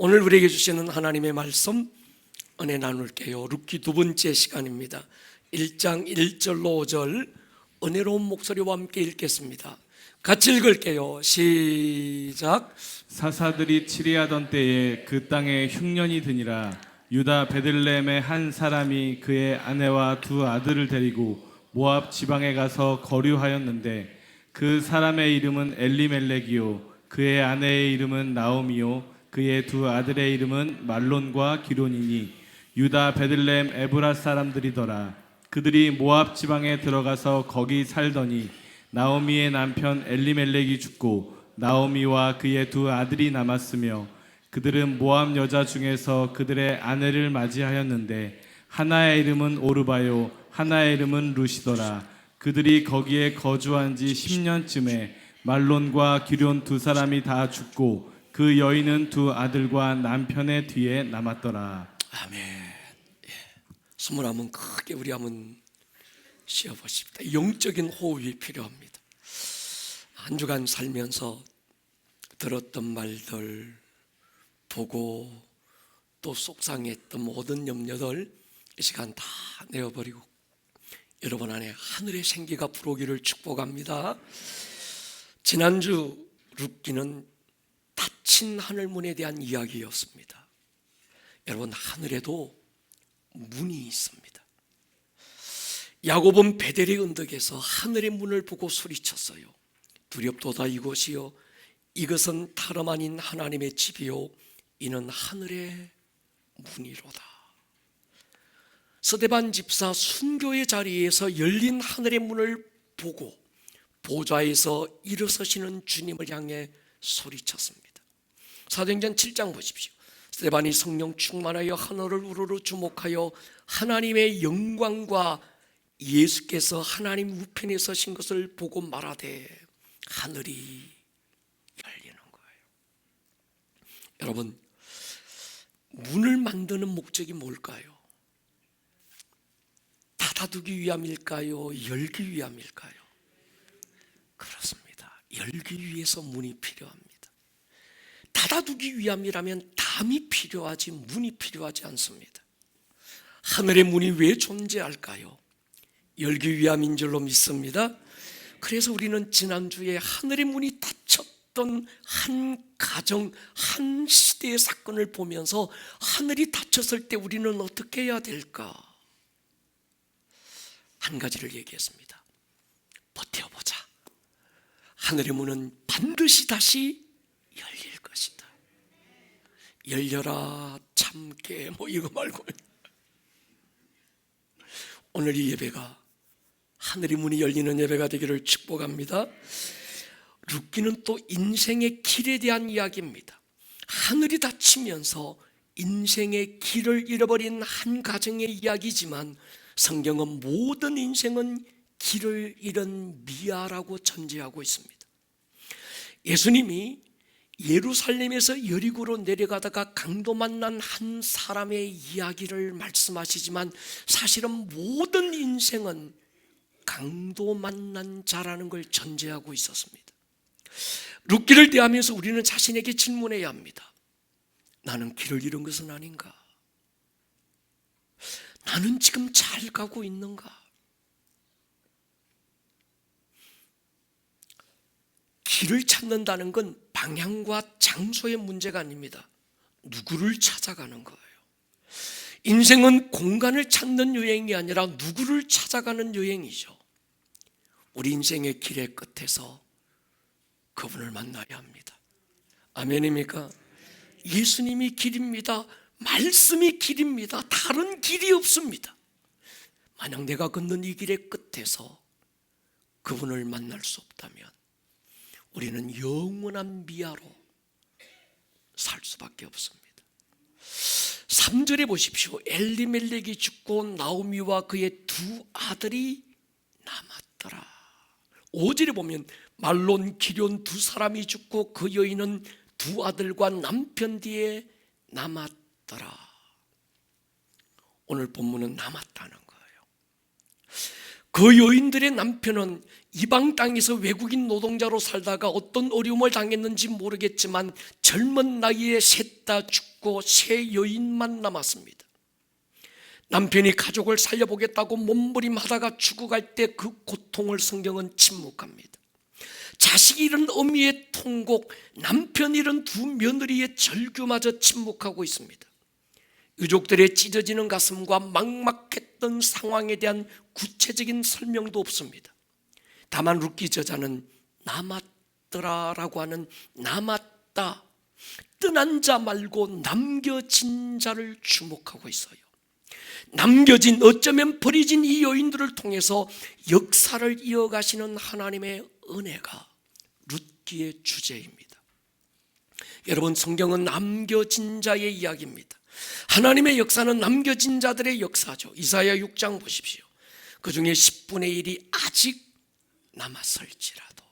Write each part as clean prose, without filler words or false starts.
오늘 우리에게 주시는 하나님의 말씀 은혜 나눌게요. 룻기 두 번째 시간입니다. 1장 1절로 5절 은혜로운 목소리와 함께 읽겠습니다. 같이 읽을게요. 시작. 사사들이 치리하던 때에 그 땅에 흉년이 드니라. 유다 베들레헴의 한 사람이 그의 아내와 두 아들을 데리고 모압 지방에 가서 거류하였는데 그 사람의 이름은 엘리멜렉이요 그의 아내의 이름은 나오미요 그의 두 아들의 이름은 말론과 기론이니 유다 베들레헴 에브라 사람들이더라. 그들이 모압 지방에 들어가서 거기 살더니 나오미의 남편 엘리멜렉이 죽고 나오미와 그의 두 아들이 남았으며 그들은 모압 여자 중에서 그들의 아내를 맞이하였는데 하나의 이름은 오르바요 하나의 이름은 루시더라. 그들이 거기에 거주한 지 10년쯤에 말론과 기론 두 사람이 다 죽고 그 여인은 두 아들과 남편의 뒤에 남았더라. 아멘. 숨을 한번 크게 우리 한번 쉬어보십시다. 영적인 호흡이 필요합니다. 한 주간 살면서 들었던 말들, 보고 또 속상했던 모든 염려들 이 시간 다 내어버리고 여러분 안에 하늘의 생기가 불어오기를 축복합니다. 지난주 룻기는 닫힌 하늘문에 대한 이야기였습니다. 여러분, 하늘에도 문이 있습니다. 야곱은 베델의 언덕에서 하늘의 문을 보고 소리쳤어요. 두렵도다 이곳이요 이것은 다름 아닌 하나님의 집이요 이는 하늘의 문이로다. 스데반 집사 순교의 자리에서 열린 하늘의 문을 보고 보좌에서 일어서시는 주님을 향해 소리쳤습니다. 사도행전 7장 보십시오. 스데반이 성령 충만하여 하늘을 우러러 주목하여 하나님의 영광과 예수께서 하나님 우편에 서신 것을 보고 말하되 하늘이 열리는 거예요. 여러분, 문을 만드는 목적이 뭘까요? 닫아두기 위함일까요? 열기 위함일까요? 그렇습니다. 열기 위해서 문이 필요합니다. 닫아두기 위함이라면 담이 필요하지 문이 필요하지 않습니다. 하늘의 문이 왜 존재할까요? 열기 위함인 줄로 믿습니다. 그래서 우리는 지난주에 하늘의 문이 닫혔던 한 가정, 한 시대의 사건을 보면서 하늘이 닫혔을 때 우리는 어떻게 해야 될까? 한 가지를 얘기했습니다. 버텨보자. 하늘의 문은 반드시 다시 열릴 것이다. 열려라 참깨 이거 말고 오늘 이 예배가 하늘의 문이 열리는 예배가 되기를 축복합니다. 룻기는 또 인생의 길에 대한 이야기입니다. 하늘이 닫히면서 인생의 길을 잃어버린 한 가정의 이야기지만 성경은 모든 인생은 길을 잃은 미아라고 전제하고 있습니다. 예수님이 예루살렘에서 여리고로 내려가다가 강도 만난 한 사람의 이야기를 말씀하시지만 사실은 모든 인생은 강도 만난 자라는 걸 전제하고 있었습니다. 룻기를 대하면서 우리는 자신에게 질문해야 합니다. 나는 길을 잃은 것은 아닌가? 나는 지금 잘 가고 있는가? 길을 찾는다는 건 방향과 장소의 문제가 아닙니다. 누구를 찾아가는 거예요. 인생은 공간을 찾는 여행이 아니라 누구를 찾아가는 여행이죠. 우리 인생의 길의 끝에서 그분을 만나야 합니다. 아멘입니까? 예수님이 길입니다. 말씀이 길입니다. 다른 길이 없습니다. 만약 내가 걷는 이 길의 끝에서 그분을 만날 수 없다면 우리는 영원한 미아로 살 수밖에 없습니다. 3절에 보십시오. 엘리멜렉이 죽고 나오미와 그의 두 아들이 남았더라. 5절에 보면 말론 기럨 두 사람이 죽고 그 여인은 두 아들과 남편 뒤에 남았더라. 오늘 본문은 남았다는 거예요. 그 여인들의 남편은 이방 땅에서 외국인 노동자로 살다가 어떤 어려움을 당했는지 모르겠지만 젊은 나이에 셋 다 죽고 세 여인만 남았습니다. 남편이 가족을 살려보겠다고 몸부림하다가 죽어갈 때 그 고통을 성경은 침묵합니다. 자식이 잃은 어미의 통곡, 남편 잃은 두 며느리의 절규마저 침묵하고 있습니다. 유족들의 찢어지는 가슴과 막막했던 상황에 대한 구체적인 설명도 없습니다. 다만 룻기 저자는 남았더라라고 하는 남았다, 떠난 자 말고 남겨진 자를 주목하고 있어요. 남겨진, 어쩌면 버려진 이 여인들을 통해서 역사를 이어가시는 하나님의 은혜가 룻기의 주제입니다. 여러분, 성경은 남겨진 자의 이야기입니다. 하나님의 역사는 남겨진 자들의 역사죠. 이사야 6장 보십시오. 그 중에 10분의 1이 아직 남았을지라도,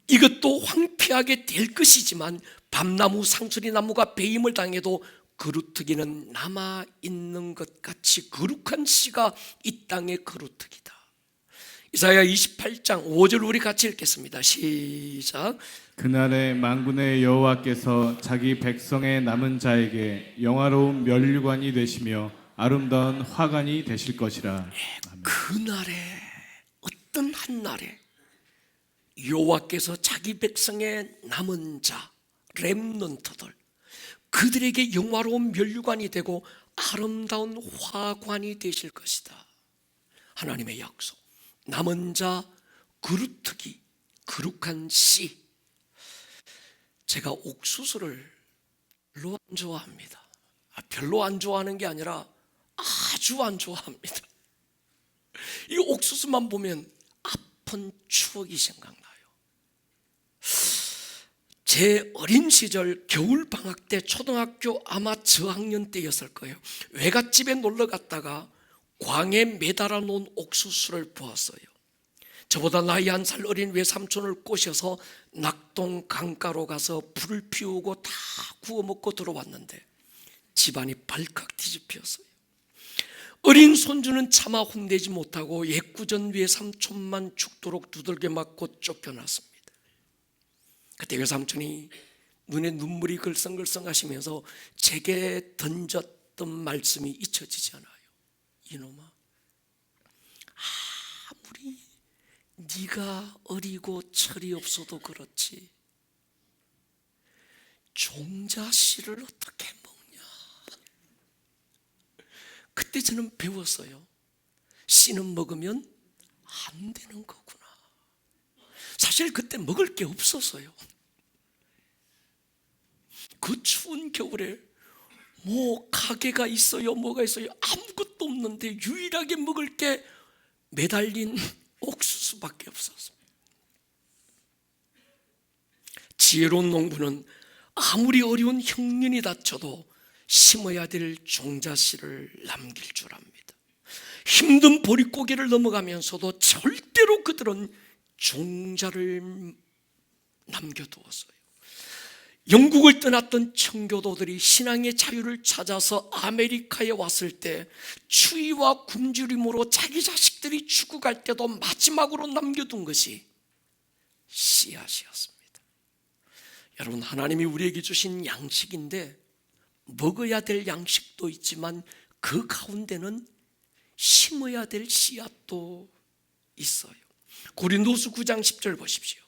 이것도 황폐하게 될 것이지만 밤나무 상수리나무가 배임을 당해도 그루터기는 남아있는 것 같이 거룩한 씨가 이 땅의 그루터기다. 이사야 28장 5절 우리 같이 읽겠습니다. 시작. 그날에 만군의 여호와께서 자기 백성의 남은 자에게 영화로운 면류관이 되시며 아름다운 화관이 되실 것이라. 그날에, 어떤 한 날에 여호와께서 자기 백성의 남은 자, 렘넌트들, 그들에게 영화로운 면류관이 되고 아름다운 화관이 되실 것이다. 하나님의 약속. 남은 자, 그루터기, 거룩한 씨. 제가 옥수수를 별로 안 좋아합니다. 별로 안 좋아하는 게 아니라 아주 안 좋아합니다. 이 옥수수만 보면 아픈 추억이 생각나요. 제 어린 시절 겨울 방학 때, 초등학교 아마 저학년 때였을 거예요. 외갓집에 놀러 갔다가 광에 매달아 놓은 옥수수를 보았어요. 저보다 나이 한 살 어린 외삼촌을 꼬셔서 낙동 강가로 가서 불을 피우고 다 구워 먹고 들어왔는데 집안이 발칵 뒤집혔어요. 어린 손주는 차마 혼내지 못하고 애꿎은 외삼촌만 죽도록 두들겨 맞고 쫓겨났습니다. 그때 외삼촌이 눈에 눈물이 글썽글썽 하시면서 제게 던졌던 말씀이 잊혀지지 않아요. 이놈아, 아무리 네가 어리고 철이 없어도 그렇지 종자씨를 어떻게 먹냐. 그때 저는 배웠어요. 씨는 먹으면 안 되는 거구나. 사실 그때 먹을 게 없었어요. 그 추운 겨울에 뭐 가게가 있어요, 뭐가 있어요? 아무것도 없는데 유일하게 먹을 게 매달린 옥수수밖에 없었습니다. 지혜로운 농부는 아무리 어려운 형년이 닥쳐도 심어야 될 종자씨를 남길 줄 압니다. 힘든 보릿고개를 넘어가면서도 절대로 그들은 종자를 남겨두었어요. 영국을 떠났던 청교도들이 신앙의 자유를 찾아서 아메리카에 왔을 때 추위와 굶주림으로 자기 자식들이 죽어갈 때도 마지막으로 남겨둔 것이 씨앗이었습니다. 여러분, 하나님이 우리에게 주신 양식인데 먹어야 될 양식도 있지만 그 가운데는 심어야 될 씨앗도 있어요. 고린도서 9장 10절 보십시오.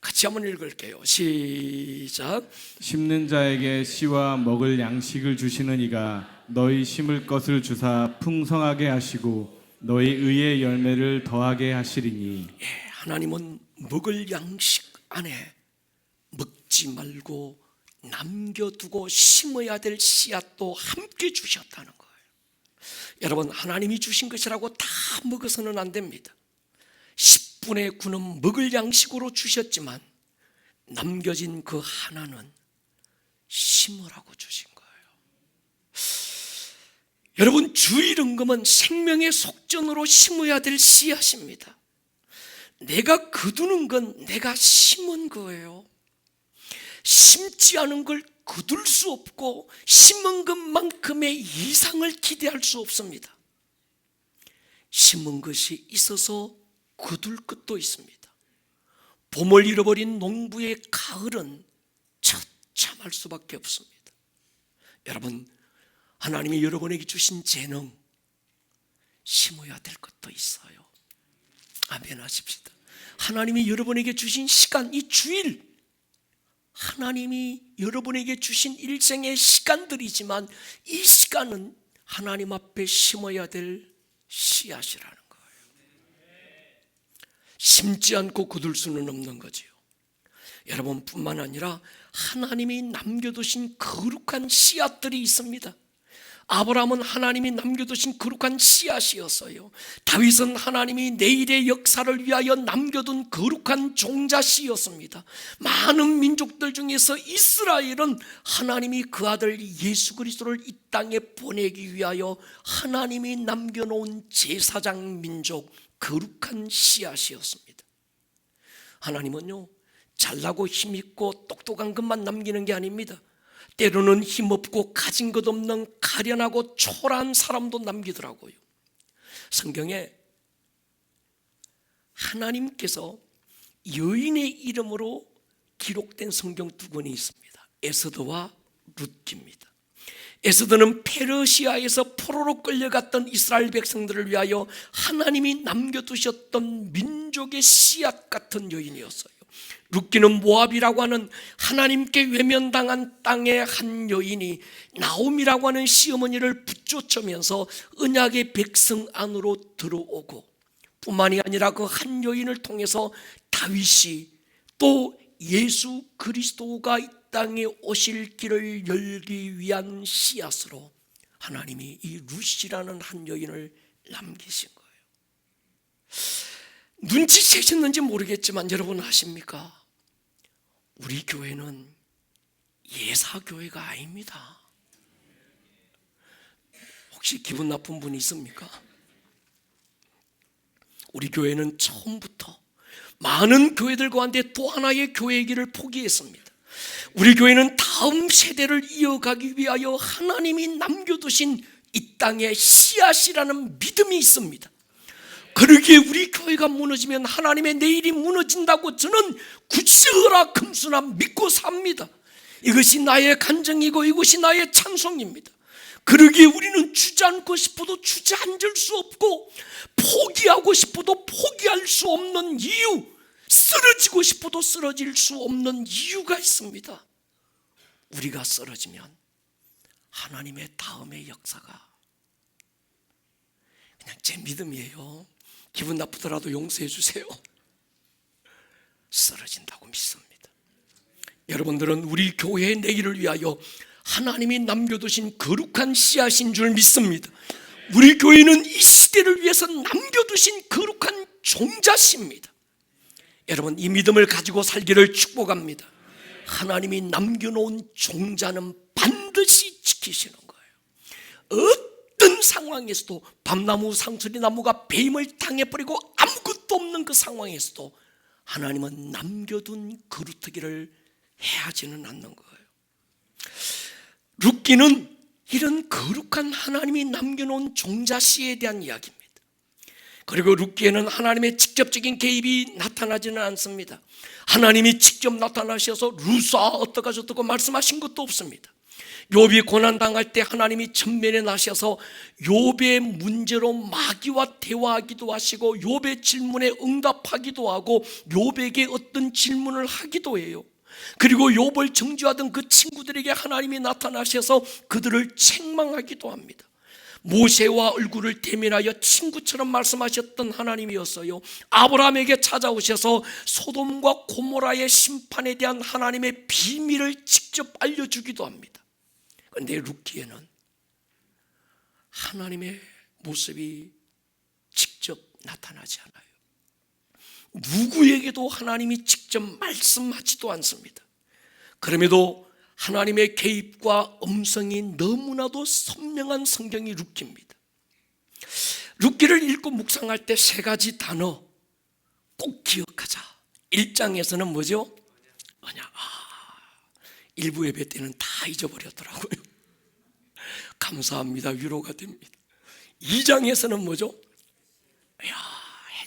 같이 한번 읽을게요. 시작. 심는 자에게 씨와 먹을 양식을 주시는 이가 너희 심을 것을 주사 풍성하게 하시고 너희 의의 열매를 더하게 하시리니. 하나님은 먹을 양식 안에 먹지 말고 남겨두고 심어야 될 씨앗도 함께 주셨다는 거예요. 여러분, 하나님이 주신 것이라고 다 먹어서는 안 됩니다. 10분의 9는 먹을 양식으로 주셨지만 남겨진 그 하나는 심으라고 주신 거예요. 여러분, 주일응금은 생명의 속전으로 심어야 될 씨앗입니다. 내가 거두는 건 내가 심은 거예요. 심지 않은 걸 거둘 수 없고 심은 것만큼의 이상을 기대할 수 없습니다. 심은 것이 있어서 거둘 것도 있습니다. 봄을 잃어버린 농부의 가을은 처참할 수밖에 없습니다. 여러분, 하나님이 여러분에게 주신 재능 심어야 될 것도 있어요. 아멘 하십시다. 하나님이 여러분에게 주신 시간, 이 주일, 하나님이 여러분에게 주신 일생의 시간들이지만 이 시간은 하나님 앞에 심어야 될 씨앗이라는 거예요. 심지 않고 거둘 수는 없는 거지요. 여러분뿐만 아니라 하나님이 남겨두신 거룩한 씨앗들이 있습니다. 아브라함은 하나님이 남겨두신 거룩한 씨앗이었어요. 다윗은 하나님이 내일의 역사를 위하여 남겨둔 거룩한 종자씨였습니다. 많은 민족들 중에서 이스라엘은 하나님이 그 아들 예수 그리스도를 이 땅에 보내기 위하여 하나님이 남겨놓은 제사장 민족, 거룩한 씨앗이었습니다. 하나님은요, 잘나고 힘있고 똑똑한 것만 남기는 게 아닙니다. 때로는 힘없고 가진 것 없는 가련하고 초라한 사람도 남기더라고요. 성경에 하나님께서 여인의 이름으로 기록된 성경 두 권이 있습니다. 에스더와 룻기입니다. 에스더는 페르시아에서 포로로 끌려갔던 이스라엘 백성들을 위하여 하나님이 남겨두셨던 민족의 씨앗 같은 여인이었어요. 룻기는 모압이라고 하는 하나님께 외면당한 땅의 한 여인이 나옴이라고 하는 시어머니를 붙쫓으면서 언약의 백성 안으로 들어오고, 뿐만이 아니라 그 한 여인을 통해서 다윗이 또 예수 그리스도가 이 땅에 오실 길을 열기 위한 씨앗으로 하나님이 이 룻이라는 한 여인을 남기신 거예요. 눈치채셨는지 모르겠지만 여러분 아십니까? 우리 교회는 예사교회가 아닙니다. 혹시 기분 나쁜 분이 있습니까? 우리 교회는 처음부터 많은 교회들 가운데 또 하나의 교회의 길을 포기했습니다. 우리 교회는 다음 세대를 이어가기 위하여 하나님이 남겨두신 이 땅의 씨앗이라는 믿음이 있습니다. 그러기에 우리 교회가 무너지면 하나님의 내일이 무너진다고 저는 굳세어라 금수나 믿고 삽니다. 이것이 나의 간증이고 이것이 나의 찬송입니다. 그러기에 우리는 주저앉고 싶어도 주저앉을 수 없고, 포기하고 싶어도 포기할 수 없는 이유, 쓰러지고 싶어도 쓰러질 수 없는 이유가 있습니다. 우리가 쓰러지면 하나님의 다음의 역사가, 그냥 제 믿음이에요. 기분 나쁘더라도 용서해 주세요. 쓰러진다고 믿습니다. 여러분들은 우리 교회의 내일을 위하여 하나님이 남겨두신 거룩한 씨앗인 줄 믿습니다. 우리 교회는 이 시대를 위해서 남겨두신 거룩한 종자씨입니다. 여러분, 이 믿음을 가지고 살기를 축복합니다. 하나님이 남겨놓은 종자는 반드시 지키시는 거예요. 어떤 상황에서도, 밤나무 상수리나무가 뱀을 당해버리고 아무것도 없는 그 상황에서도 하나님은 남겨둔 거루터기를 해하지는 않는 거예요. 룻기는 이런 거룩한 하나님이 남겨놓은 종자씨에 대한 이야기입니다. 그리고 룻기에는 하나님의 직접적인 개입이 나타나지는 않습니다. 하나님이 직접 나타나셔서 룻아 어떠가 저떠고 말씀하신 것도 없습니다. 욥이 고난당할 때 하나님이 전면에 나셔서 욥의 문제로 마귀와 대화하기도 하시고 욥의 질문에 응답하기도 하고 욥에게 어떤 질문을 하기도 해요. 그리고 욥을 정죄하던 그 친구들에게 하나님이 나타나셔서 그들을 책망하기도 합니다. 모세와 얼굴을 대면하여 친구처럼 말씀하셨던 하나님이었어요. 아브라함에게 찾아오셔서 소돔과 고모라의 심판에 대한 하나님의 비밀을 직접 알려주기도 합니다. 그런데 룻기에는 하나님의 모습이 직접 나타나지 않아요. 누구에게도 하나님이 직접 말씀하지도 않습니다. 그럼에도 하나님의 개입과 음성이 너무나도 선명한 성경이 룻기입니다. 룻기를 읽고 묵상할 때 세 가지 단어 꼭 기억하자. 1장에서는 뭐죠? 언약. 일부 예배 때는 다 잊어버렸더라고요. 감사합니다. 위로가 됩니다. 2장에서는 뭐죠?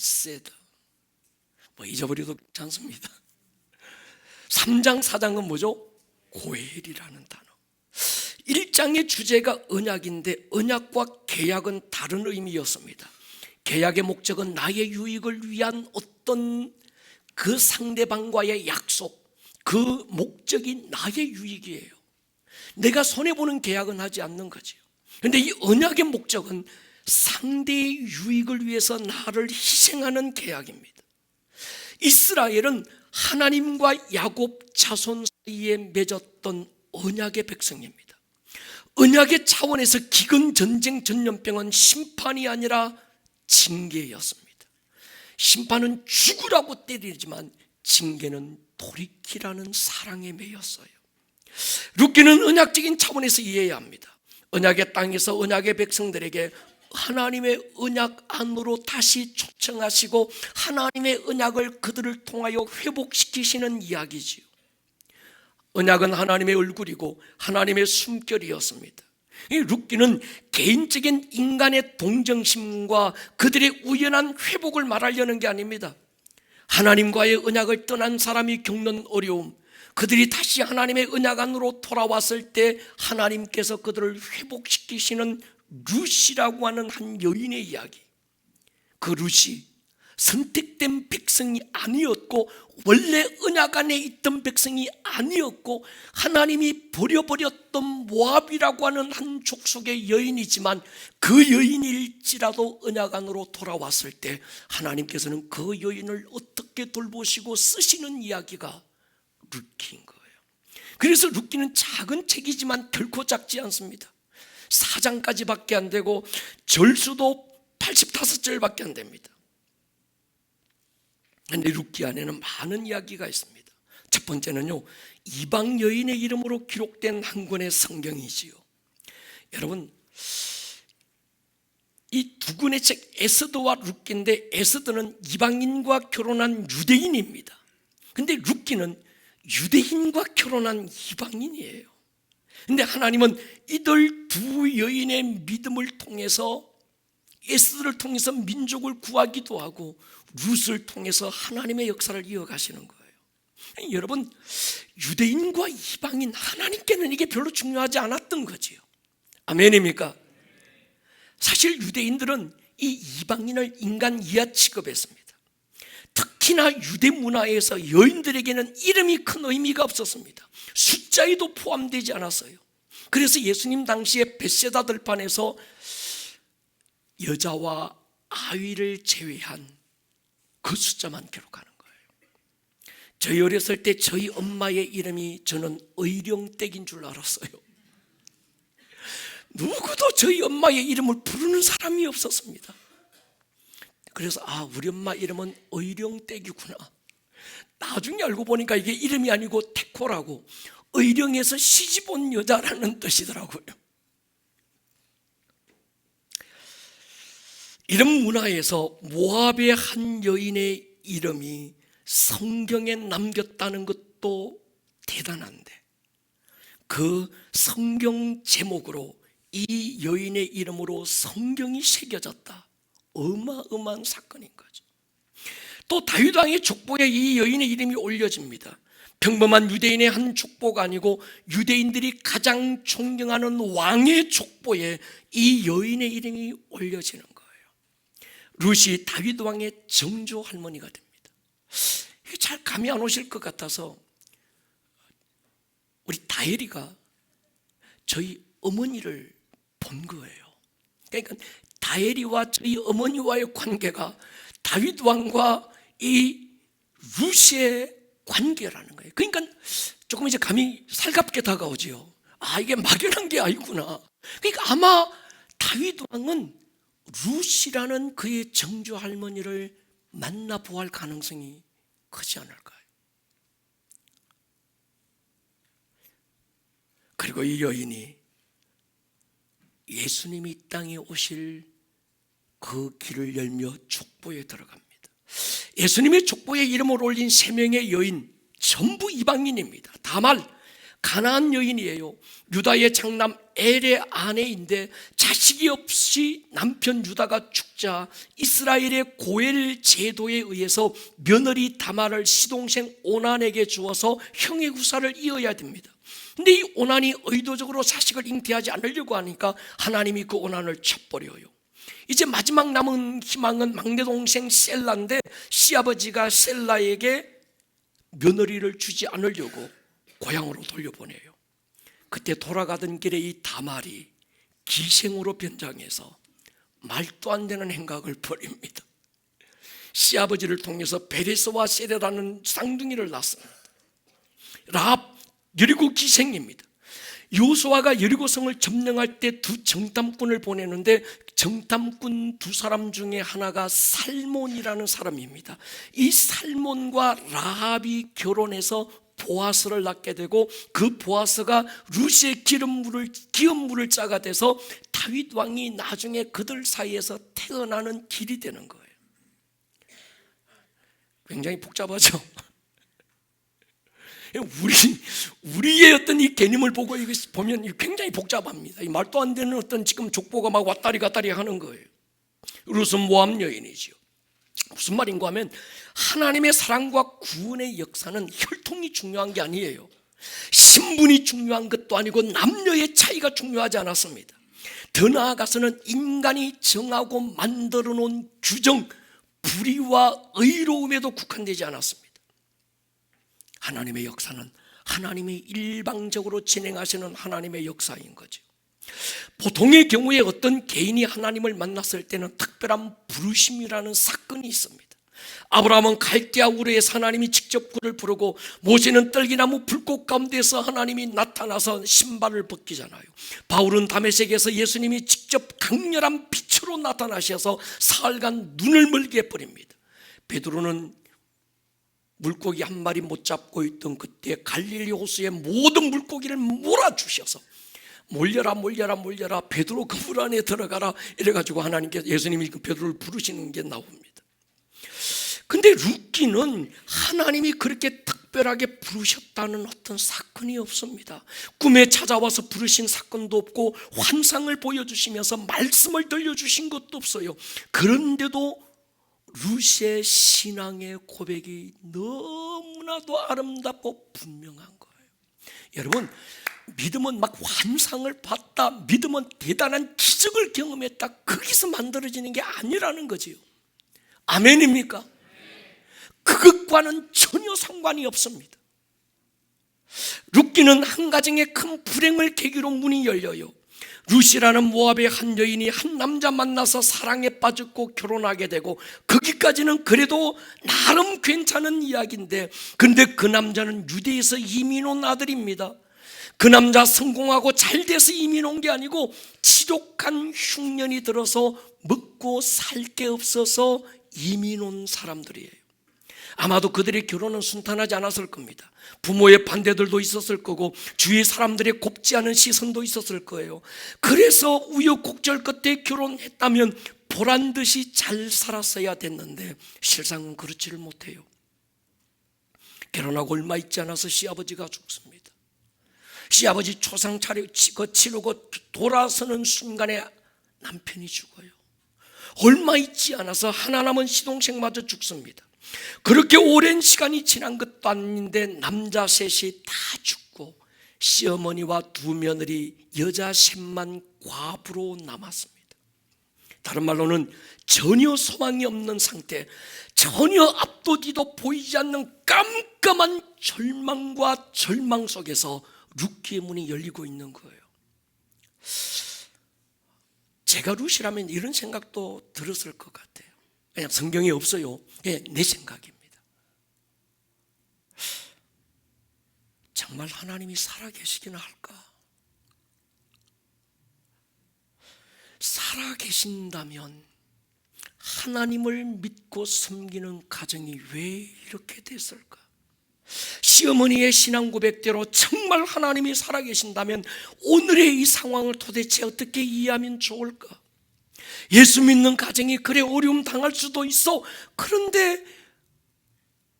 헤세드. 뭐 잊어버려도 괜찮습니다. 3장 4장은 뭐죠? 고엘이라는 단어. 1장의 주제가 언약인데 언약과 계약은 다른 의미였습니다. 계약의 목적은 나의 유익을 위한 어떤 그 상대방과의 약속, 그 목적이 나의 유익이에요. 내가 손해보는 계약은 하지 않는 거죠. 그런데 이 언약의 목적은 상대의 유익을 위해서 나를 희생하는 계약입니다. 이스라엘은 하나님과 야곱 자손 사이에 맺었던 언약의 백성입니다. 언약의 차원에서 기근, 전쟁, 전염병은 심판이 아니라 징계였습니다. 심판은 죽으라고 때리지만 징계는 돌이키라는 사랑에 매였어요. 룻기는 언약적인 차원에서 이해해야 합니다. 언약의 땅에서 언약의 백성들에게 하나님의 언약 안으로 다시 초청하시고 하나님의 언약을 그들을 통하여 회복시키시는 이야기지요. 언약은 하나님의 얼굴이고 하나님의 숨결이었습니다. 이 룻기는 개인적인 인간의 동정심과 그들의 우연한 회복을 말하려는 게 아닙니다. 하나님과의 언약을 떠난 사람이 겪는 어려움, 그들이 다시 하나님의 언약 안으로 돌아왔을 때 하나님께서 그들을 회복시키시는 룻이라고 하는 한 여인의 이야기. 그 룻이 선택된 백성이 아니었고 원래 언약 안에 있던 백성이 아니었고 하나님이 버려버렸던 모압이라고 하는 한 족속의 여인이지만 그 여인일지라도 언약 안으로 돌아왔을 때 하나님께서는 그 여인을 어떻게 돌보시고 쓰시는 이야기가 룻기인 거예요. 그래서 룻기는 작은 책이지만 결코 작지 않습니다. 4장까지밖에 안 되고 절수도 85절밖에 안 됩니다. 그런데 룻기 안에는 많은 이야기가 있습니다. 첫 번째는요, 이방 여인의 이름으로 기록된 한 권의 성경이지요. 여러분, 이 두 권의 책 에스더와 룻기인데 에스더는 이방인과 결혼한 유대인입니다. 그런데 룻기는 유대인과 결혼한 이방인이에요. 그런데 하나님은 이들 두 여인의 믿음을 통해서 에스더를 통해서 민족을 구하기도 하고 룻을 통해서 하나님의 역사를 이어가시는 거예요. 여러분, 유대인과 이방인, 하나님께는 이게 별로 중요하지 않았던 거지요. 아멘입니까? 사실 유대인들은 이 이방인을 인간 이하 취급했습니다. 특히나 유대 문화에서 여인들에게는 이름이 큰 의미가 없었습니다. 숫자에도 포함되지 않았어요. 그래서 예수님 당시에 벳세다 들판에서 여자와 아이를 제외한 그 숫자만 기록하는 거예요. 저희 어렸을 때 저희 엄마의 이름이 저는 의령댁인 줄 알았어요. 누구도 저희 엄마의 이름을 부르는 사람이 없었습니다. 그래서 우리 엄마 이름은 의령댁이구나. 나중에 알고 보니까 이게 이름이 아니고 태코라고, 의령에서 시집 온 여자라는 뜻이더라고요. 이런 문화에서 모압의 한 여인의 이름이 성경에 남겼다는 것도 대단한데 그 성경 제목으로 이 여인의 이름으로 성경이 새겨졌다. 어마어마한 사건인 거죠. 또 다윗 왕의 족보에 이 여인의 이름이 올려집니다. 평범한 유대인의 한 족보가 아니고 유대인들이 가장 존경하는 왕의 족보에 이 여인의 이름이 올려지는 거예요. 룻이 다윗 왕의 정조 할머니가 됩니다. 이게 잘 감이 안 오실 것 같아서 우리 다혜리가 저희 어머니를 본 거예요. 그러니까 다혜리와 저희 어머니와의 관계가 다윗 왕과 이 룻의 관계라는 거예요. 그러니까 조금 이제 감이 살갑게 다가오지요. 이게 막연한 게 아니구나. 그러니까 아마 다윗 왕은 룻이라는 그의 정조 할머니를 만나 보할 가능성이 크지 않을까요? 그리고 이 여인이 예수님이 이 땅에 오실 그 길을 열며 족보에 들어갑니다. 예수님의 족보에 이름을 올린 3명의 여인 전부 이방인입니다. 다만 가나안 여인이에요. 유다의 장남 엘의 아내인데 자식이 없이 남편 유다가 죽자 이스라엘의 고엘 제도에 의해서 며느리 다말을 시동생 오난에게 주어서 형의 후사를 이어야 됩니다. 근데 이 오난이 의도적으로 자식을 잉태하지 않으려고 하니까 하나님이 그 오난을 쳐버려요. 이제 마지막 남은 희망은 막내 동생 셀라인데 시아버지가 셀라에게 며느리를 주지 않으려고 고향으로 돌려보내요. 그때 돌아가던 길에 이 다말이 기생으로 변장해서 말도 안 되는 행각을 벌입니다. 시아버지를 통해서 베레스와 세레라는 쌍둥이를 낳습니다. 라합 여리고 기생입니다. 여호수아가 여리고성을 점령할 때 두 정탐꾼을 보내는데 정탐꾼 두 사람 중에 하나가 살몬이라는 사람입니다. 이 살몬과 라합이 결혼해서 보아스를 낳게 되고 그 보아스가 루시의 기업물을 짜가 돼서 다윗 왕이 나중에 그들 사이에서 태어나는 길이 되는 거예요. 굉장히 복잡하죠. 우리의 어떤 이 개념을 보고 이거 보면 굉장히 복잡합니다. 이 말도 안 되는 어떤 지금 족보가 막 왔다리 갔다리 하는 거예요. 룻은 모압 여인이죠. 무슨 말인가 하면 하나님의 사랑과 구원의 역사는 혈통이 중요한 게 아니에요. 신분이 중요한 것도 아니고 남녀의 차이가 중요하지 않았습니다. 더 나아가서는 인간이 정하고 만들어 놓은 규정, 불의와 의로움에도 국한되지 않았습니다. 하나님의 역사는 하나님이 일방적으로 진행하시는 하나님의 역사인 거죠. 보통의 경우에 어떤 개인이 하나님을 만났을 때는 특별한 부르심이라는 사건이 있습니다. 아브라함은 갈대아 우르에서 하나님이 직접 그를 부르고 모세는 떨기나무 불꽃 가운데서 하나님이 나타나서 신발을 벗기잖아요. 바울은 다메섹에서 예수님이 직접 강렬한 빛으로 나타나셔서 사흘간 눈을 멀게 해버립니다. 베드로는 물고기 한 마리 못 잡고 있던 그때 갈릴리 호수의 모든 물고기를 몰아주셔서 몰려라 베드로 그 물 안에 들어가라 이래가지고 하나님께서 예수님이 그 베드로를 부르시는 게 나옵니다. 근데 룻기는 하나님이 그렇게 특별하게 부르셨다는 어떤 사건이 없습니다. 꿈에 찾아와서 부르신 사건도 없고 환상을 보여주시면서 말씀을 들려주신 것도 없어요. 그런데도 룻의 신앙의 고백이 너무나도 아름답고 분명한 거예요. 여러분, 믿음은 막 환상을 봤다, 믿음은 대단한 기적을 경험했다, 거기서 만들어지는 게 아니라는 거지요. 아멘입니까? 그것과는 전혀 상관이 없습니다. 룻기는 한 가정의 큰 불행을 계기로 문이 열려요. 룻이라는 모압의 한 여인이 한 남자 만나서 사랑에 빠졌고 결혼하게 되고, 거기까지는 그래도 나름 괜찮은 이야기인데, 근데 그 남자는 유대에서 이민 온 아들입니다. 그 남자 성공하고 잘 돼서 이민 온 게 아니고 지독한 흉년이 들어서 먹고 살 게 없어서 이민 온 사람들이에요. 아마도 그들의 결혼은 순탄하지 않았을 겁니다. 부모의 반대들도 있었을 거고 주위 사람들의 곱지 않은 시선도 있었을 거예요. 그래서 우여곡절 끝에 결혼했다면 보란듯이 잘 살았어야 됐는데 실상은 그렇지를 못해요. 결혼하고 얼마 있지 않아서 시아버지가 죽습니다. 시아버지 초상 치르고 돌아서는 순간에 남편이 죽어요. 얼마 있지 않아서 하나 남은 시동생마저 죽습니다. 그렇게 오랜 시간이 지난 것도 아닌데 남자 셋이 다 죽고 시어머니와 두 며느리 여자 셋만 과부로 남았습니다. 다른 말로는 전혀 소망이 없는 상태, 전혀 앞도 뒤도 보이지 않는 깜깜한 절망과 절망 속에서 룻기의 문이 열리고 있는 거예요. 제가 룻이라면 이런 생각도 들었을 것 같아요. 그냥 성경에 없어요. 내 생각입니다. 정말 하나님이 살아계시기는 할까? 살아계신다면 하나님을 믿고 섬기는 가정이 왜 이렇게 됐을까? 시어머니의 신앙 고백대로 정말 하나님이 살아계신다면 오늘의 이 상황을 도대체 어떻게 이해하면 좋을까? 예수 믿는 가정이 그래 어려움 당할 수도 있어. 그런데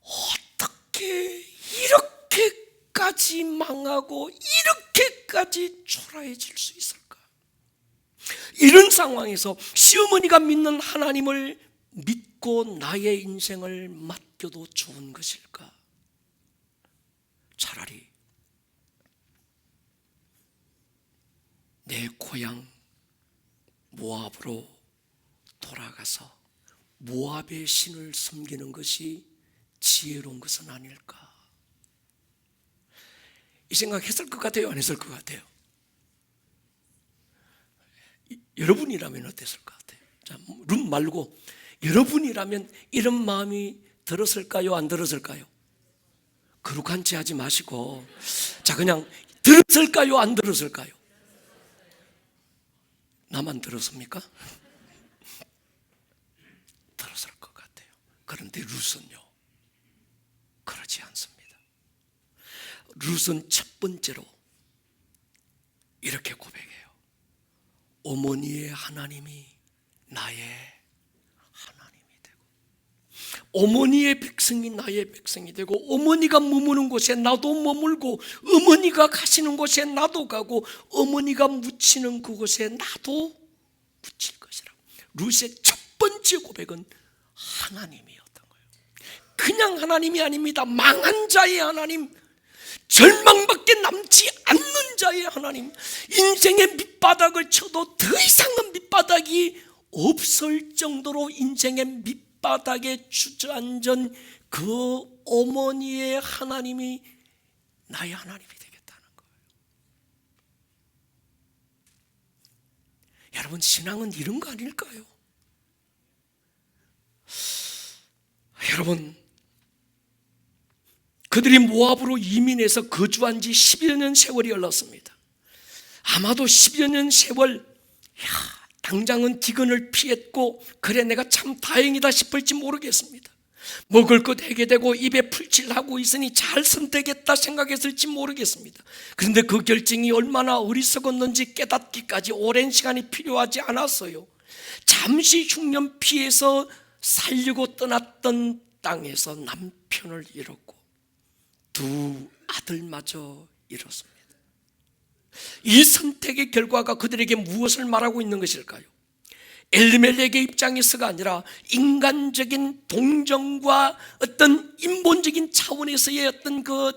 어떻게 이렇게 이렇게까지 망하고 이렇게까지 초라해질 수 있을까? 이런 상황에서 시어머니가 믿는 하나님을 믿고 나의 인생을 맡겨도 좋은 것일까? 차라리 내 고향 모압으로 돌아가서 모압의 신을 섬기는 것이 지혜로운 것은 아닐까? 이 생각 했을 것 같아요? 안 했을 것 같아요? 여러분이라면 어땠을 것 같아요? 자, 룸 말고 여러분이라면 이런 마음이 들었을까요? 안 들었을까요? 거룩한 채 하지 마시고, 자, 그냥 들었을까요? 안 들었을까요? 나만 들었습니까? 들었을 것 같아요. 그런데 룻은요, 그러지 않습니다. 룻은 첫 번째로 이렇게 고백해요. 어머니의 하나님이 나의 하나님이 되고, 어머니의 백성이 나의 백성이 되고, 어머니가 머무는 곳에 나도 머물고, 어머니가 가시는 곳에 나도 가고, 어머니가 묻히는 그곳에 나도 묻힐 것이라. 룻의 첫 번째 고백은 하나님이었던 거예요. 그냥 하나님이 아닙니다. 망한 자의 하나님, 절망밖에 남지 않는 자의 하나님, 인생의 밑바닥을 쳐도 더 이상은 밑바닥이 없을 정도로 인생의 밑바닥에 주저앉은 그 어머니의 하나님이 나의 하나님이 되겠다는 거예요. 여러분, 신앙은 이런 거 아닐까요? 여러분, 그들이 모압으로 이민해서 거주한 지 10여 년 세월이 흘렀습니다. 아마도 10여 년 세월, 당장은 기근을 피했고, 그래 내가 참 다행이다 싶을지 모르겠습니다. 먹을 것 해게 되고 입에 풀칠하고 있으니 잘 선택했다 생각했을지 모르겠습니다. 그런데 그 결정이 얼마나 어리석었는지 깨닫기까지 오랜 시간이 필요하지 않았어요. 잠시 흉년 피해서 살려고 떠났던 땅에서 남편을 잃었고 두 아들마저 잃었습니다. 이 선택의 결과가 그들에게 무엇을 말하고 있는 것일까요? 엘리멜렉의 입장에서가 아니라 인간적인 동정과 어떤 인본적인 차원에서의 어떤 그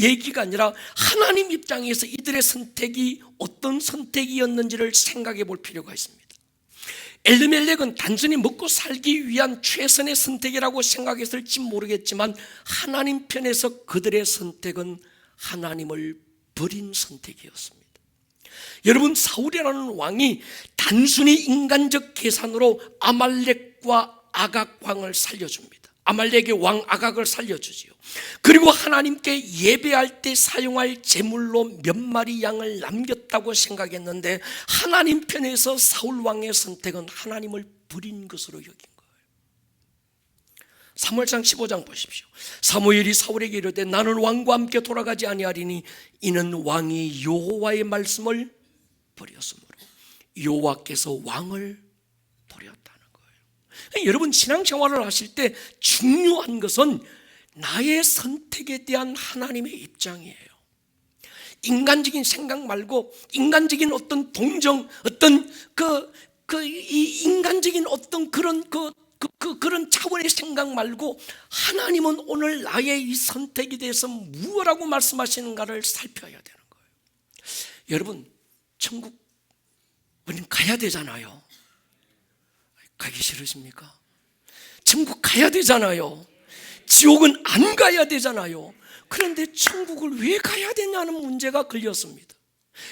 얘기가 아니라 하나님 입장에서 이들의 선택이 어떤 선택이었는지를 생각해 볼 필요가 있습니다. 엘리멜렉은 단순히 먹고 살기 위한 최선의 선택이라고 생각했을지 모르겠지만, 하나님 편에서 그들의 선택은 하나님을 버린 선택이었습니다. 여러분, 사울이라는 왕이 단순히 인간적 계산으로 아말렉과 아각 왕을 살려줍니다. 아말렉의 왕 아각을 살려주지요. 그리고 하나님께 예배할 때 사용할 제물로 몇 마리 양을 남겼다고 생각했는데, 하나님 편에서 사울 왕의 선택은 하나님을 버린 것으로 여긴 거예요. 사무엘상 15장 보십시오. 사무엘이 사울에게 이르되 나는 왕과 함께 돌아가지 아니하리니 이는 왕이 여호와의 말씀을 버렸으므로 여호와께서 왕을 버렸다는 거예요. 여러분, 신앙생활을 하실 때 중요한 것은 나의 선택에 대한 하나님의 입장이에요. 인간적인 생각 말고 인간적인 어떤 동정, 어떤 이 인간적인 어떤 그런 그런 차원의 생각 말고, 하나님은 오늘 나의 이 선택에 대해서 무엇이라고 말씀하시는가를 살펴야 되는 거예요. 여러분, 천국 우리는 가야 되잖아요. 가기 싫으십니까? 천국 가야 되잖아요. 지옥은 안 가야 되잖아요. 그런데 천국을 왜 가야 되냐는 문제가 걸렸습니다.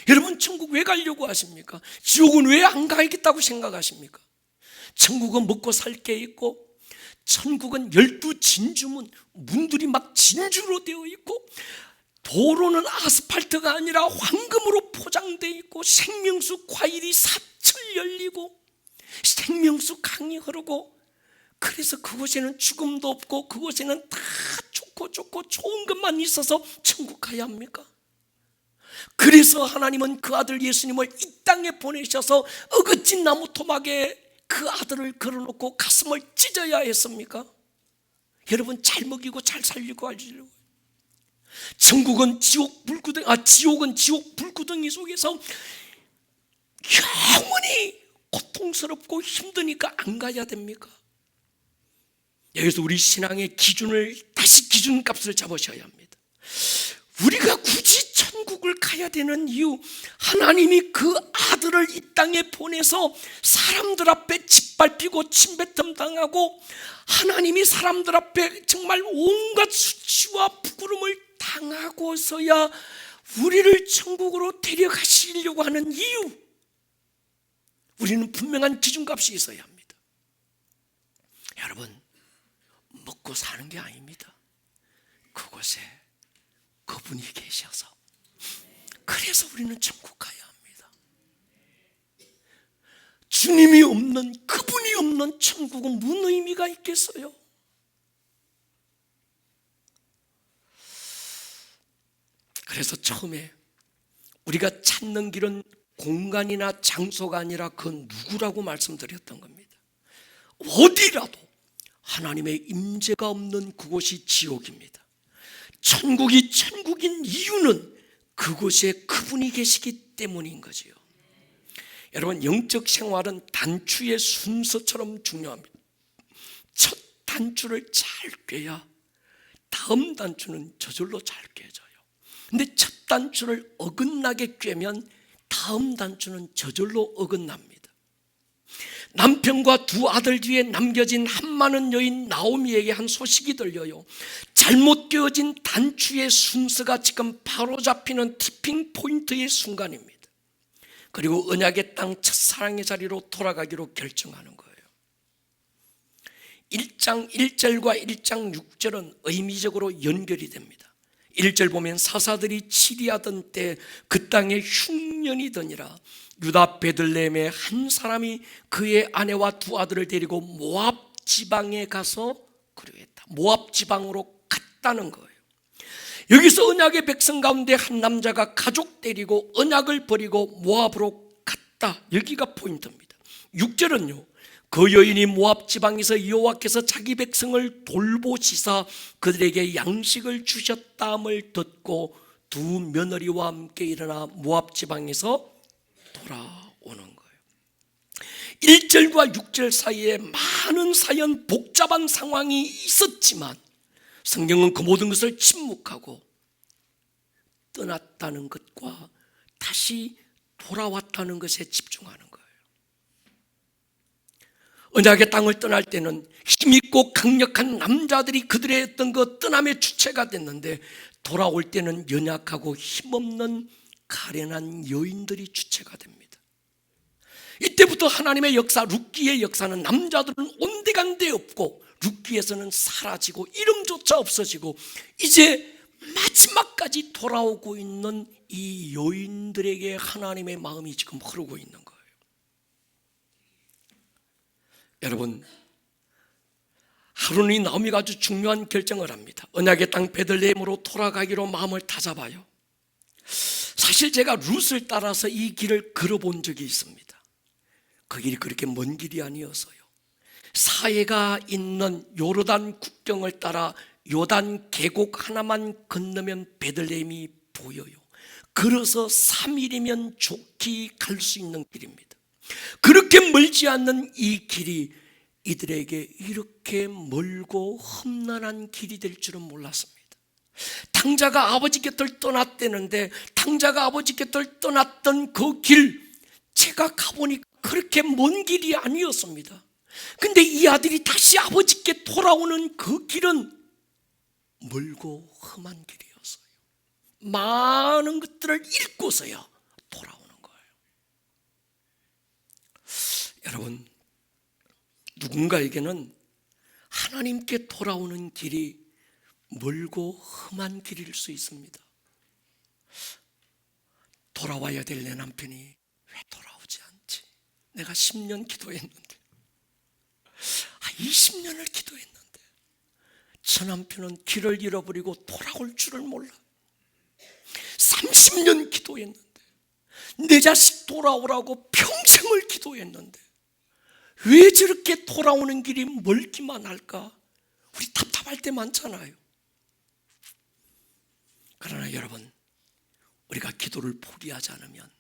여러분, 천국 왜 가려고 하십니까? 지옥은 왜 안 가야겠다고 생각하십니까? 천국은 먹고 살 게 있고, 천국은 12진주문, 문들이 막 진주로 되어 있고, 도로는 아스팔트가 아니라 황금으로 포장되어 있고, 생명수 과일이 사철 열리고 생명수 강이 흐르고, 그래서 그곳에는 죽음도 없고 그곳에는 다 좋고 좋은 것만 있어서 천국 가야 합니까? 그래서 하나님은 그 아들 예수님을 이 땅에 보내셔서 어긋진 나무 토막에 그 아들을 걸어놓고 가슴을 찢어야 했습니까? 여러분, 잘 먹이고 잘 살리고 하려고. 지옥은 지옥 불구덩이 속에서 영원히 고통스럽고 힘드니까 안 가야 됩니까? 여기서 우리 신앙의 기준을 다시 기준값을 잡으셔야 합니다. 우리가 굳이 천국을 가야 되는 이유, 하나님이 그 아들을 이 땅에 보내서 사람들 앞에 짓밟히고 침뱉음 당하고 하나님이 사람들 앞에 정말 온갖 수치와 부끄러움을 당하고서야 우리를 천국으로 데려가시려고 하는 이유, 우리는 분명한 기준값이 있어야 합니다. 여러분, 먹고 사는 게 아닙니다. 그곳에 그분이 계셔서, 그래서 우리는 천국 가야 합니다. 주님이 없는, 그분이 없는 천국은 무슨 의미가 있겠어요? 그래서 처음에 우리가 찾는 길은 공간이나 장소가 아니라 그 누구라고 말씀드렸던 겁니다. 어디라도 하나님의 임재가 없는 그곳이 지옥입니다. 천국이 천국인 이유는 그곳에 그분이 계시기 때문인 거지요. 여러분, 영적 생활은 단추의 순서처럼 중요합니다. 첫 단추를 잘 꿰야 다음 단추는 저절로 잘 꿰져요. 근데 첫 단추를 어긋나게 꿰면 다음 단추는 저절로 어긋납니다. 남편과 두 아들 뒤에 남겨진 한많은 여인 나오미에게 한 소식이 들려요. 잘못 꿰어진 단추의 순서가 지금 바로 잡히는 티핑 포인트의 순간입니다. 그리고 언약의 땅 첫사랑의 자리로 돌아가기로 결정하는 거예요. 1장 1절과 1장 6절은 의미적으로 연결이 됩니다. 1절 보면 사사들이 치리하던 때 그 땅에 흉년이 드니라. 유다 베들레헴의 한 사람이 그의 아내와 두 아들을 데리고 모압 지방에 가서 그리했다. 모압 지방으로 갔다는 거예요. 여기서 언약의 백성 가운데 한 남자가 가족 데리고 언약을 버리고 모압으로 갔다. 여기가 포인트입니다. 6절은요, 그 여인이 모압 지방에서 여호와께서 자기 백성을 돌보시사 그들에게 양식을 주셨다함을 듣고 두 며느리와 함께 일어나 모압 지방에서 돌아오는 거예요. 1절과 6절 사이에 많은 사연, 복잡한 상황이 있었지만 성경은 그 모든 것을 침묵하고 떠났다는 것과 다시 돌아왔다는 것에 집중하는 거예요. 언약의 땅을 떠날 때는 힘있고 강력한 남자들이 그들의 어떤 그 떠남의 주체가 됐는데, 돌아올 때는 연약하고 힘없는 가련한 여인들이 주체가 됩니다. 이때부터 하나님의 역사, 룻기의 역사는 남자들은 온데간데 없고 룻기에서는 사라지고 이름조차 없어지고 이제 마지막까지 돌아오고 있는 이 여인들에게 하나님의 마음이 지금 흐르고 있는 거예요. 여러분, 하루니 나오미가 아주 중요한 결정을 합니다. 언약의 땅 베들레헴으로 돌아가기로 마음을 다잡아요. 사실 제가 룻을 따라서 이 길을 걸어본 적이 있습니다. 그 길이 그렇게 먼 길이 아니어서요. 사해가 있는 요르단 국경을 따라 요단 계곡 하나만 건너면 베들레헴이 보여요. 걸어서 3일이면 좋게 갈 수 있는 길입니다. 그렇게 멀지 않는 이 길이 이들에게 이렇게 멀고 험난한 길이 될 줄은 몰랐습니다. 탕자가 아버지 곁을 떠났다는데, 탕자가 아버지 곁을 떠났던 그 길, 제가 가보니까 그렇게 먼 길이 아니었습니다. 근데 이 아들이 다시 아버지께 돌아오는 그 길은 멀고 험한 길이었어요. 많은 것들을 잃고서야 돌아오는 거예요. 여러분, 누군가에게는 하나님께 돌아오는 길이 멀고 험한 길일 수 있습니다. 돌아와야 될 내 남편이 왜 돌아오지 않지? 내가 10년 기도했는데, 20년을 기도했는데 저 남편은 길을 잃어버리고 돌아올 줄을 몰라. 30년 기도했는데, 내 자식 돌아오라고 평생을 기도했는데 왜 저렇게 돌아오는 길이 멀기만 할까? 우리 답답할 때 많잖아요. 그러나 여러분, 우리가 기도를 포기하지 않으면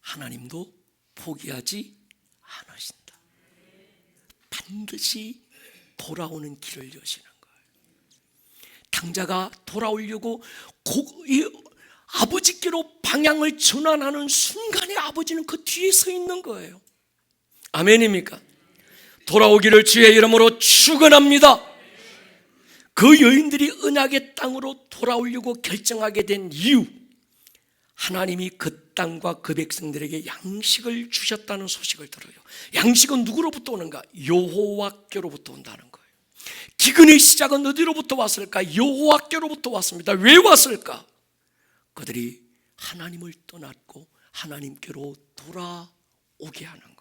하나님도 포기하지 않으신다. 반드시 돌아오는 길을 여시는 거예요. 당자가 돌아오려고 아버지께로 방향을 전환하는 순간에 아버지는 그 뒤에 서 있는 거예요. 아멘입니까? 돌아오기를 주의 이름으로 축원합니다. 그 여인들이 언약의 땅으로 돌아오려고 결정하게 된 이유, 하나님이 그 땅과 그 백성들에게 양식을 주셨다는 소식을 들어요. 양식은 누구로부터 오는가? 여호와께로부터 온다는 거예요. 기근의 시작은 어디로부터 왔을까? 여호와께로부터 왔습니다. 왜 왔을까? 그들이 하나님을 떠났고 하나님께로 돌아오게 하는 거예요.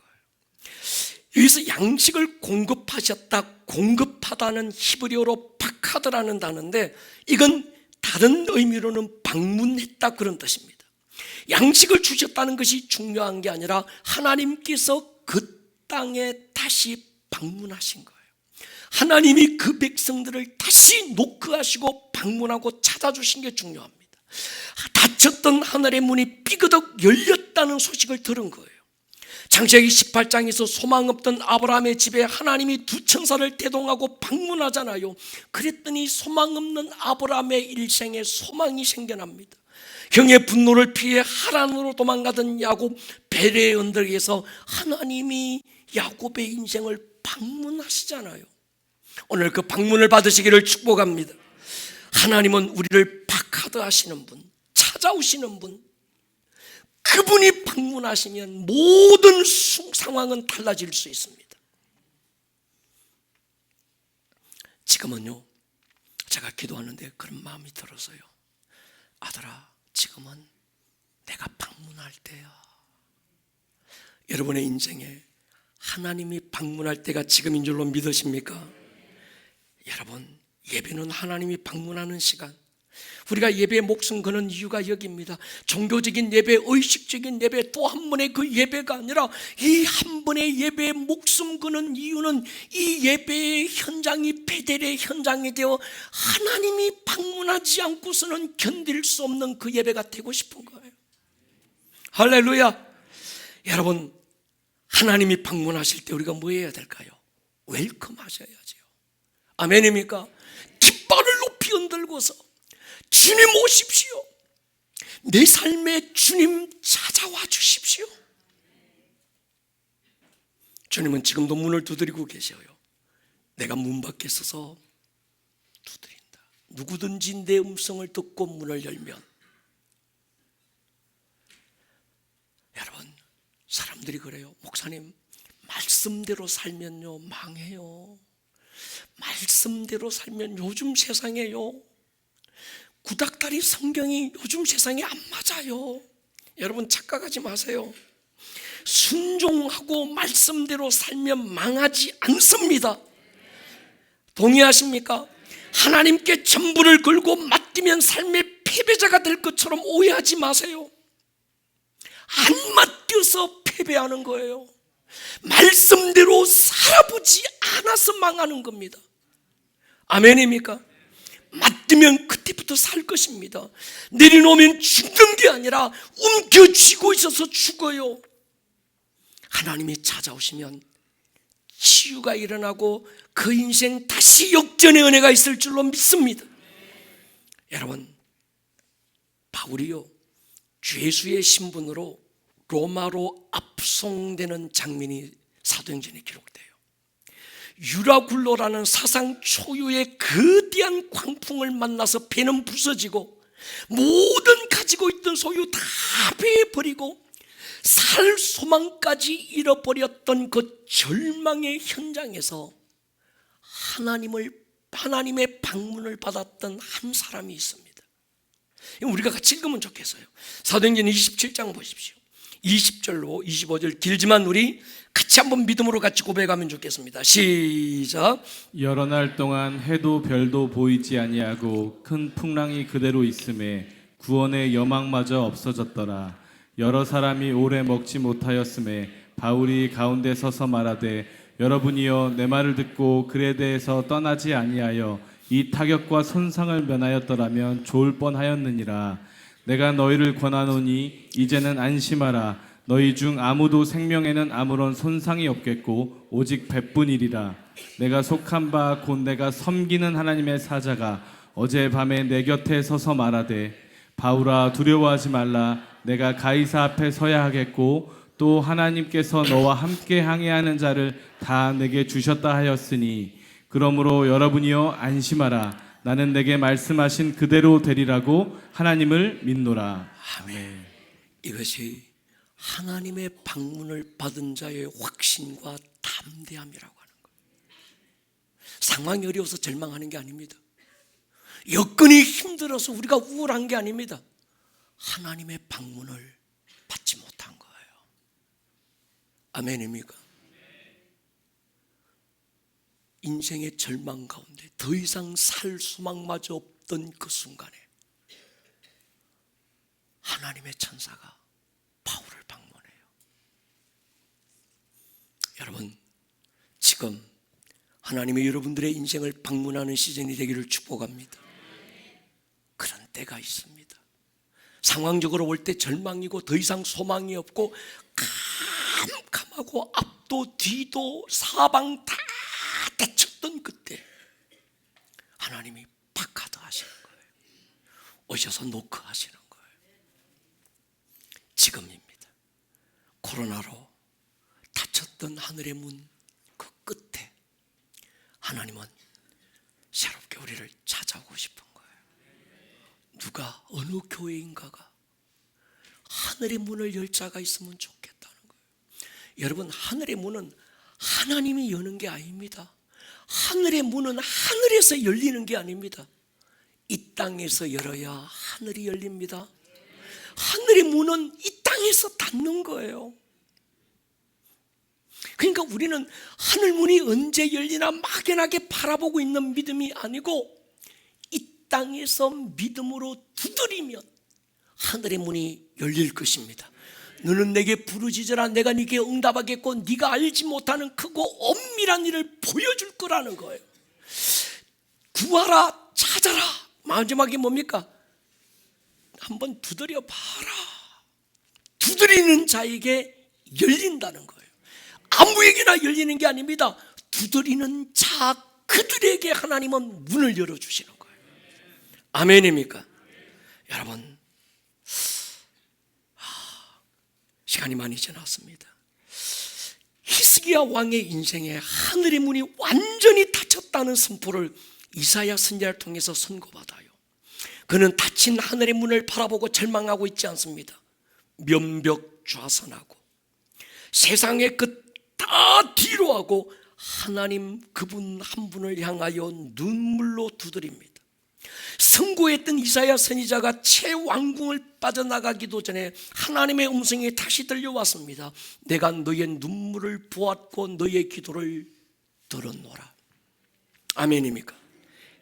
여기서 양식을 공급하셨다, 공급하다는 히브리어로 바카드라는 단어인데, 이건 다른 의미로는 방문했다 그런 뜻입니다. 양식을 주셨다는 것이 중요한 게 아니라 하나님께서 그 땅에 다시 방문하신 거예요. 하나님이 그 백성들을 다시 노크하시고 방문하고 찾아주신 게 중요합니다. 닫혔던 하늘의 문이 삐그덕 열렸다는 소식을 들은 거예요. 창세기 18장에서 소망 없던 아브라함의 집에 하나님이 두 천사를 대동하고 방문하잖아요. 그랬더니 소망 없는 아브라함의 일생에 소망이 생겨납니다. 형의 분노를 피해 하란으로 도망가던 야곱, 베레의 언덕에서 하나님이 야곱의 인생을 방문하시잖아요. 오늘 그 방문을 받으시기를 축복합니다. 하나님은 우리를 바카드 하시는 분, 찾아오시는 분, 그분이 방문하시면 모든 상황은 달라질 수 있습니다. 지금은요, 제가 기도하는데 그런 마음이 들어서요. 아들아, 지금은 내가 방문할 때야. 여러분의 인생에 하나님이 방문할 때가 지금인 줄로 믿으십니까? 여러분, 예배는 하나님이 방문하는 시간. 우리가 예배에 목숨 거는 이유가 여기입니다. 종교적인 예배, 의식적인 예배, 또 한 번의 그 예배가 아니라 이 한 번의 예배에 목숨 거는 이유는 이 예배의 현장이 베델의 현장이 되어 하나님이 방문하지 않고서는 견딜 수 없는 그 예배가 되고 싶은 거예요. 할렐루야. 여러분, 하나님이 방문하실 때 우리가 뭐 해야 될까요? 웰컴 하셔야죠. 아멘입니까? 깃발을 높이 흔들고서 주님 오십시오. 내 삶에 주님 찾아와 주십시오. 주님은 지금도 문을 두드리고 계셔요. 내가 문 밖에 서서 두드린다. 누구든지 내 음성을 듣고 문을 열면. 여러분, 사람들이 그래요. 목사님, 말씀대로 살면요 망해요. 말씀대로 살면 요즘 세상에요, 구닥다리 성경이 요즘 세상에 안 맞아요. 여러분, 착각하지 마세요. 순종하고 말씀대로 살면 망하지 않습니다. 동의하십니까? 하나님께 전부를 걸고 맡기면 삶의 패배자가 될 것처럼 오해하지 마세요. 안 맡겨서 패배하는 거예요. 말씀대로 살아보지 않아서 망하는 겁니다. 아멘입니까? 맡기면 그때부터 살 것입니다. 내려놓으면 죽는 게 아니라 움켜쥐고 있어서 죽어요. 하나님이 찾아오시면 치유가 일어나고 그 인생 다시 역전의 은혜가 있을 줄로 믿습니다. 여러분, 바울이요, 죄수의 신분으로 로마로 압송되는 장면이 사도행전에 기록돼요. 유라굴로라는 사상 초유의 거대한 광풍을 만나서 배는 부서지고 모든 가지고 있던 소유 다 배에 버리고 살 소망까지 잃어버렸던 그 절망의 현장에서 하나님의 방문을 받았던 한 사람이 있습니다. 우리가 같이 읽으면 좋겠어요. 사도행전 27장 보십시오. 20절로 25절 길지만 우리 같이 한번 믿음으로 같이 고백하면 좋겠습니다. 시작. 여러 날 동안 해도 별도 보이지 아니하고 큰 풍랑이 그대로 있음에 구원의 여망마저 없어졌더라. 여러 사람이 오래 먹지 못하였음에 바울이 가운데 서서 말하되 여러분이여 내 말을 듣고 글에 대해서 떠나지 아니하여 이 타격과 손상을 면하였더라면 좋을 뻔하였느니라. 내가 너희를 권하노니 이제는 안심하라. 너희 중 아무도 생명에는 아무런 손상이 없겠고 오직 배뿐이리라. 내가 속한 바 곧 내가 섬기는 하나님의 사자가 어젯밤에 내 곁에 서서 말하되 바울아 두려워하지 말라. 내가 가이사 앞에 서야 하겠고 또 하나님께서 너와 함께 항해하는 자를 다 내게 주셨다 하였으니 그러므로 여러분이여 안심하라. 나는 내게 말씀하신 그대로 되리라고 하나님을 믿노라. 아멘. 이것이 하나님의 방문을 받은 자의 확신과 담대함이라고 하는 거예요. 상황이 어려워서 절망하는 게 아닙니다. 여건이 힘들어서 우리가 우울한 게 아닙니다. 하나님의 방문을 받지 못한 거예요. 아멘입니까? 인생의 절망 가운데 더 이상 살 수망마저 없던 그 순간에 하나님의 천사가 바울을 방문해요. 여러분, 지금 하나님이 여러분들의 인생을 방문하는 시즌이 되기를 축복합니다. 그런 때가 있습니다. 상황적으로 볼 때 절망이고 더 이상 소망이 없고 캄캄하고 앞도 뒤도 사방 다 다쳤던 그때 하나님이 파카드 하시는 거예요. 오셔서 노크하시는 거예요. 지금입니다. 코로나로 닫혔던 하늘의 문 그 끝에 하나님은 새롭게 우리를 찾아오고 싶은 거예요. 누가 어느 교회인가가 하늘의 문을 열 자가 있으면 좋겠다는 거예요. 여러분, 하늘의 문은 하나님이 여는 게 아닙니다. 하늘의 문은 하늘에서 열리는 게 아닙니다. 이 땅에서 열어야 하늘이 열립니다. 하늘의 문은 이 땅에서 닫는 거예요. 그러니까 우리는 하늘문이 언제 열리나 막연하게 바라보고 있는 믿음이 아니고 이 땅에서 믿음으로 두드리면 하늘의 문이 열릴 것입니다. 너는 내게 부르짖으라 내가 네게 응답하겠고 네가 알지 못하는 크고 엄밀한 일을 보여줄 거라는 거예요. 구하라 찾아라. 마지막에 뭡니까? 한번 두드려 봐라. 두드리는 자에게 열린다는 거예요. 아무에게나 열리는 게 아닙니다. 두드리는 자 그들에게 하나님은 문을 열어주시는 거예요. 아멘입니까? 여러분, 시간이 많이 지났습니다. 히스기야 왕의 인생에 하늘의 문이 완전히 닫혔다는 선포를 이사야 선지자를 통해서 선고받아요. 그는 닫힌 하늘의 문을 바라보고 절망하고 있지 않습니다. 면벽좌선하고 세상의 끝 다 뒤로 하고 하나님 그분 한 분을 향하여 눈물로 두드립니다. 선고했던 이사야 선지자가 최왕궁을 빠져나가기도 전에 하나님의 음성이 다시 들려왔습니다. 내가 너의 눈물을 보았고 너의 기도를 들었노라. 아멘입니까?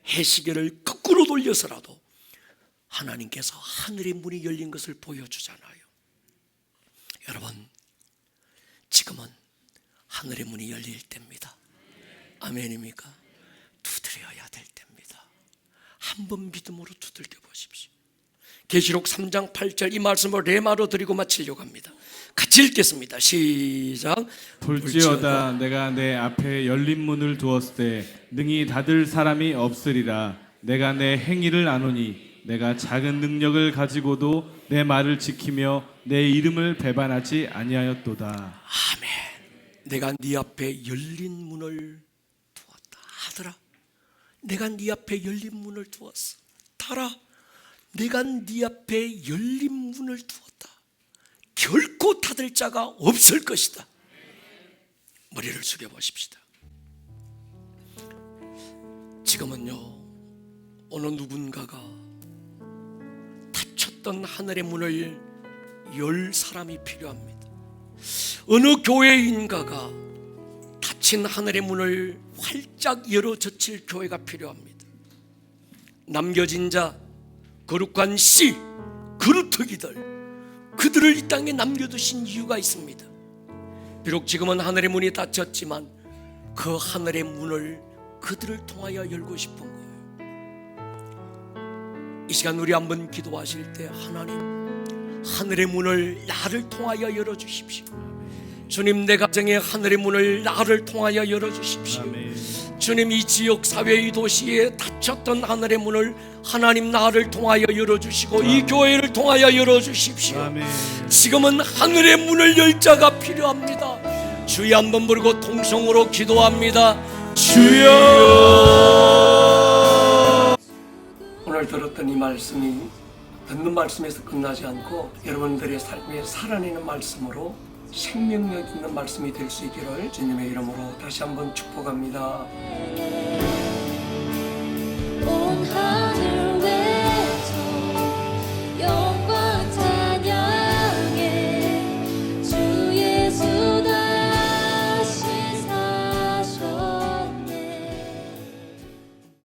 해시계를 거꾸로 돌려서라도 하나님께서 하늘의 문이 열린 것을 보여주잖아요. 여러분, 지금은 하늘의 문이 열릴 때입니다. 아멘입니까? 두드려야 될 때입니다. 한번 믿음으로 두들겨 보십시오. 계시록 3장 8절 이 말씀을 레마로 드리고 마치려고 합니다. 같이 읽겠습니다. 시작. 볼지어다 내가 내 앞에 열린 문을 두었을 때 능히 닫을 사람이 없으리라. 내가 내 행위를 아노니 내가 작은 능력을 가지고도 내 말을 지키며 내 이름을 배반하지 아니하였도다. 아멘. 내가 네 앞에 열린 문을 두었다. 아들아, 내가 네 앞에 열린 문을 두었어. 달아, 내가 네 앞에 열린 문을 두었다. 결코 닫을 자가 없을 것이다. 머리를 숙여 보십시다. 지금은요, 어느 누군가가 닫혔던 하늘의 문을 열 사람이 필요합니다. 어느 교회인가가 닫힌 하늘의 문을 활짝 열어 젖힐 교회가 필요합니다. 남겨진 자, 거룩한 씨, 그루터기들, 그들을 이 땅에 남겨두신 이유가 있습니다. 비록 지금은 하늘의 문이 닫혔지만 그 하늘의 문을 그들을 통하여 열고 싶은 거예요. 이 시간 우리 한번 기도하실 때 하나님, 하늘의 문을 나를 통하여 열어주십시오. 주님, 내 가정에 하늘의 문을 나를 통하여 열어주십시오. 주님, 이 지역 사회, 이 도시에 닫혔던 하늘의 문을 하나님 나를 통하여 열어주시고 이 교회를 통하여 열어주십시오. 지금은 하늘의 문을 열 자가 필요합니다. 주여 한번 부르고 통성으로 기도합니다. 주여. 오늘 들었던 이 말씀이 듣는 말씀에서 끝나지 않고 여러분들의 삶에 살아내는 말씀으로 생명력 있는 말씀이 될 수 있기를 주님의 이름으로 다시 한번 축복합니다. 온 하늘